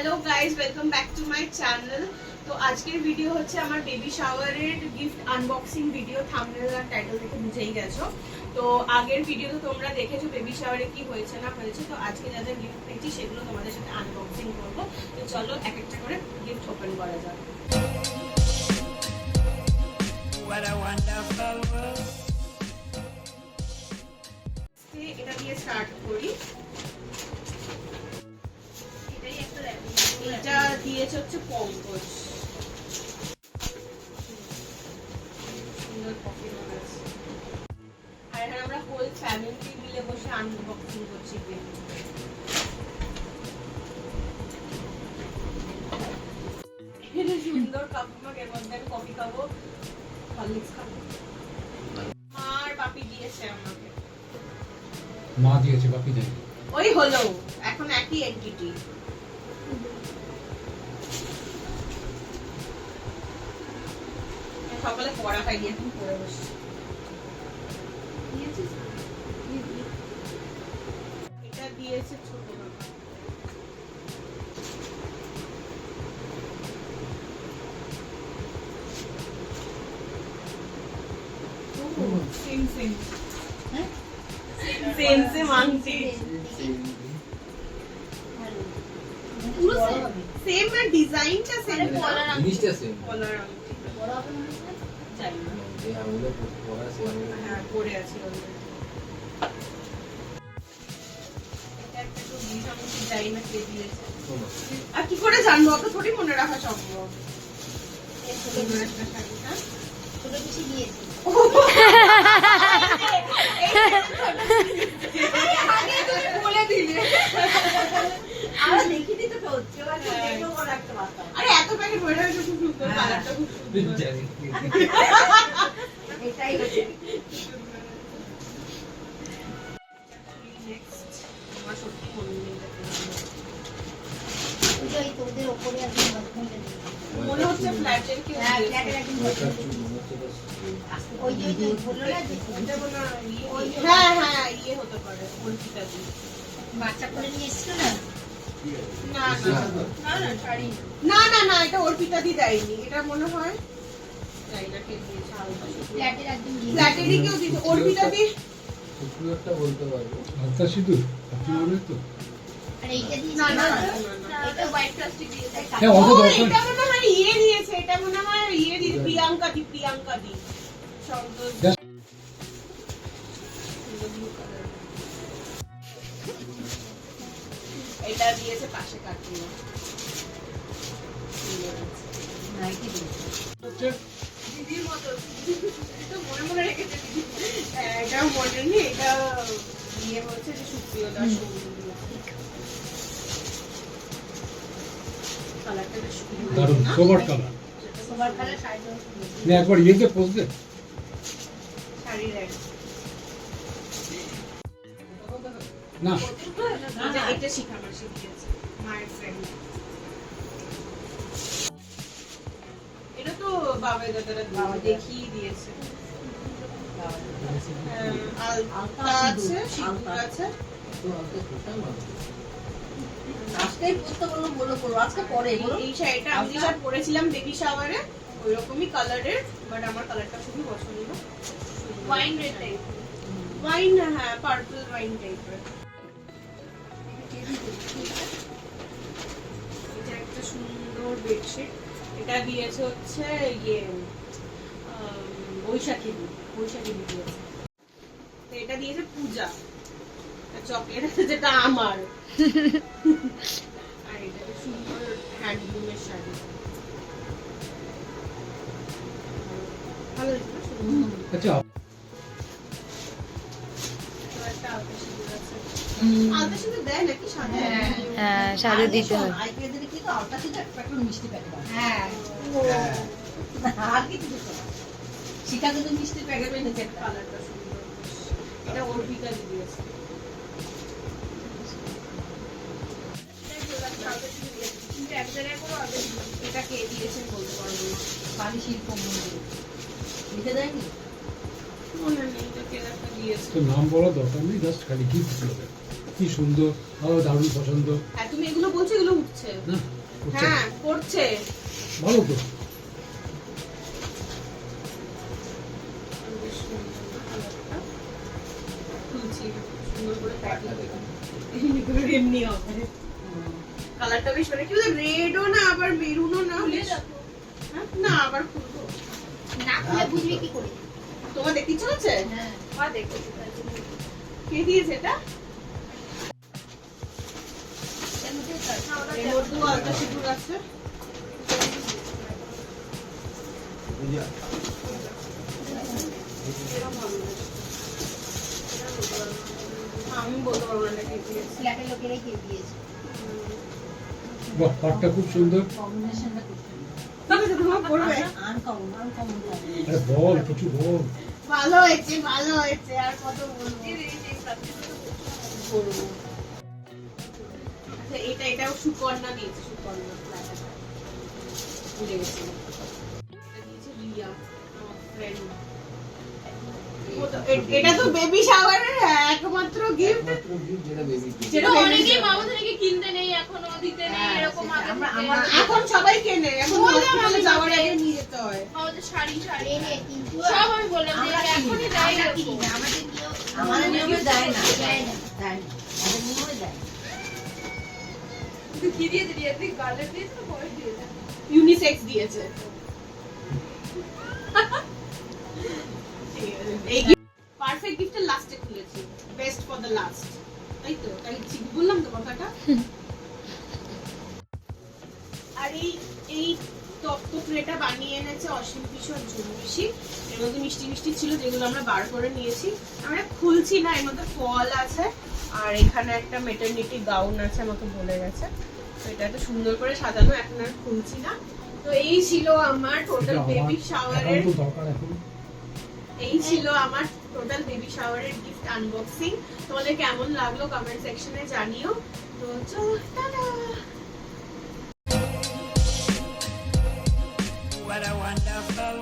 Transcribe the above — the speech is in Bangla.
Hello guys, welcome back to my channel. তো আজকের ভিডিও হচ্ছে আমার বেবি শাওয়ারের গিফট আনবক্সিং ভিডিও। থাম্বনেল আর টাইটেল দেখে বুঝেই গেছো। তো আগের ভিডিও তো তোমরা দেখেছো বেবি শাওয়ারে কি হয়েছে না হয়েছে। তো আজকে যা যা গিফট পেয়েছি সেগুলো তোমাদের সাথে আনবক্সিং করবো। তো চলো এক একটা করে গিফট ওপেন করা যাক। এটা দিয়ে স্টার্ট করি। এটা দিয়েছে হচ্ছে পঙ্কজ। সুন্দর কফি মগ আছে। আর এখানে আমরা হোল ফ্যামিলি মিলে বসে আনবক্সিং করছি। এখানে সুন্দর কাপ মগ, এর মধ্যে আমি কফি খাবো, হরলিক্স খাবো। আর বাপি দিয়েছে আমাকে। মা দিয়েছে, বাপি দেয়নি। ওই হলো, এখন একই এন্টিটি। সকালে পড়া খাই দিয়ে এখন পড়ে বসছি। এটা দিয়েছে ছোট বাবা। সেম সেম সেম সেম আংটি, পুরো সেম না, ডিজাইনটা সেম, জিনিসটা সেম। কলার আংটি যাই না, হ্যাঁ ওগুলো পড়া সেম। হ্যাঁ পরে আছি অলরেডি। এটা একটা তো জিনিস আমি যাই না কে দিয়েছে। আর কি করে জানবো? অত থোড়ি মনে রাখা সম্ভব। ছোট কিছু দিয়েছি। বলে দিলে আমরা দেখি দিতে তো হচ্ছে, ওরা কেউ দেখলেও মনে রাখতে পারতাম। আরে এত প্যাকেট বলে রাখছে, খুব সুন্দর, কালারটা খুব সুন্দর। এটাই হচ্ছে। Next, আমার সত্যি মনে নেই দেখতে। ওই যে ওই তোদের ওপরে আছে বাথরুমে দিই। মনে হচ্ছে ফ্ল্যাটের কেউ হ্যাঁ, দিয়েছে। ফ্ল্যাটের একদম ওই যে বললো না যে এটা মনে হয় ইয়ে, হ্যাঁ হ্যাঁ ইয়ে হতে পারে, অর্পিতা দি। বাচ্চা করে নিয়ে এসেছিল না, না না না না শাড়ি না না না, এটা অর্পিতা দি দেয়নি। এটা মনে হয় যাই না কে দিয়েছে, আলাদা ফ্ল্যাটের একদম ফ্ল্যাটেরই কেউ দিয়েছে। অর্পিতা দি শুক্রবারটা বলতে পারবো। হালকা সিঁদুর, আপনি মনে তো? আর এইটা দিয়েছি না না না, না, এটা হোয়াইট প্লাস্টিক দিয়েছে। হ্যাঁ ও অত দরকার। এটা মনে হয় ইয়ে দিয়েছে, এটা মনে হয় ইয়ে দিয়েছে, প্রিয়াঙ্কা দি, প্রিয়াঙ্কা দি সন্তোষ। Just- এটা দিয়েছে পাশে কাকিমা। নাইটি দিয়েছে। দিদির মতো, তো মনে মনে রেখেছে দিদি। হ্যাঁ, এটাও মনে নেই, এটা ইয়ে হচ্ছে যে সুপ্রিয় দাস কালারটা বেশ সুন্দর দারুণ না? Sober colour. সবার কালার শাড়িটা না একবার ইয়েতে পোজ দে। শাড়ির এক। না এটা শিখা আমার শিখিয়েছে মায়ের ফ্রেন্ড। এটা তো বাবা দাদারা বাবা দেখিয়ে দিয়েছে। আলতা আছে, সিঁদুর আছে। আজকেই পড়তে বললো, বললো করো আজকে পরে বলো। এই শাড়িটা আমি যেটা পরেছিলাম বেবি শাওয়ারে ওই রকমই কালারের, বাট আমার কালারটা খুবই পছন্দ। ওয়াইন রেড টাইপ, ওয়াইন, হ্যাঁ পার্পল ওয়াইন টাইপের। এটা একটা সুন্দর বেডশিট। এটা দিয়েছে হচ্ছে ইয়ে বৈশাখী দি, বৈশাখী দি দিয়েছে। তো এটা দিয়েছে পূজা। চকলেট আছে যেটা আমার। আর এটা একটা সুন্দর হ্যান্ডলুমের শাড়ি। ভালো লাগছে না? সুন্দর। আচ্ছা তো একটা আলতা সিঁদুর আছে। আলতা সিঁদুর দেয় নাকি সাদা? হ্যাঁ সাজে দিতে হয়। আইপিএল দিলে কি তো আলতা ছিল একটা মিষ্টি প্যাকেট আছে। হ্যাঁ আর কিছু দিত না। শিখা কিন্তু মিষ্টি প্যাকেট এনেছে একটা। কালারটা সুন্দর। এটা অর্পিতা দি দিয়েছে। এটা কে দিয়েছেন বলতে পারবো না। বাড়ি শিল্প মন্দির লিখে দেয়নি। মনে নেই, এটা কে একটা দিয়েছে। তো নাম বলা দরকার নেই, জাস্ট খালি গিফট গুলো দেয়। কি সুন্দর, আমার দারুণ পছন্দ। হ্যাঁ তুমি এগুলো বলছো, এগুলো উঠছে। না উঠছে? হ্যাঁ করছে। ভালো তো। খুলছি সুন্দর করে প্যাকিং এমনি হবে। কালারটা বেশ মানে কি বলে, রেডও না আবার মেরুনও না, বেশ। হ্যাঁ, না আবার খুলবো না খুলে বুঝবি কি করে? তোমার দেখতে ইচ্ছে হচ্ছে? হ্যাঁ কে দিয়েছে এটা? এর মধ্যে এর মধ্যেও আলতা সিঁদুর আছে। আমি বলতে পারবো না এটা কে দিয়েছে। ফ্ল্যাটের লোকেরাই কে দিয়েছে। বাহ, পাটটা খুব সুন্দর। কম্বিনেশনটা খুব সুন্দর। ঠিক আছে, তোমার পড়বে। আনকমন আরে বল, কিছু বল। ভালো হয়েছে, ভালো হয়েছে, আর কত বলবো। বলবো। আচ্ছা, এটাও সুকন্যা দিয়েছে, সুকন্যা ফ্ল্যাটে। ভুলে গেছি। এটা দিয়েছে রিয়া, আমার friend। এটা তো বেবি শাওয়ারের একমাত্র গিফট, মাত্র gift যেটা baby gift। যেটা অনেকেই মামা থেকে কিনতে নেই, এখনো দিতে নেই, এরকম আগে থেকে। এখন সবাই কেনে, এখন বললাম হসপিটালে আমি যাওয়ার মাকে। আগে নিয়ে যেতে হয়। আমাদের শাড়ি শাড়ি কিন্তু সব আমি বললাম যে আমরা কিনি এখনই না, দেয় আমরা কিনি এরকম। না, আমাদের নিয়মে দেয় না, দেয় না, দেয় না। আমাদের নিয়মে দেয় না। কিন্তু কি দিয়েছে, দিয়েছে গার্লের দিয়েছে না বয়স দিয়েছে? ইউনিসেক্স দিয়েছে। এই পারফেক্ট গিফটের লাস্টে খুলেছি, বেস্ট ফর দ্য লাস্ট, তাই তো? তাই ঠিক বললাম তো কথাটা? আর এই তপ্ত প্লেটা বানিয়ে এনেছে অসীম কিশোর জুমবেশি। এর মধ্যে মিষ্টি মিষ্টি ছিল, যেগুলো আমরা বার করে নিয়েছি। আমরা খুলছি না, এর মধ্যে ফল আছে, আর এখানে একটা মেটারনিটি গাউন আছে, আমাকে বলে গেছে। তো এটা এত সুন্দর করে সাজানো, এখন আর খুলছি না। তো এই ছিল আমার টোটাল এটা আমার বেবি শাওয়ারের, একান্ত দরকার এখন। এই ছিল আমার টোটাল বেবি শাওয়ারের গিফট আনবক্সিং। তোমাদের কেমন লাগলো কমেন্ট সেকশনে জানিও। তো চলো, টাটা। What a wonderful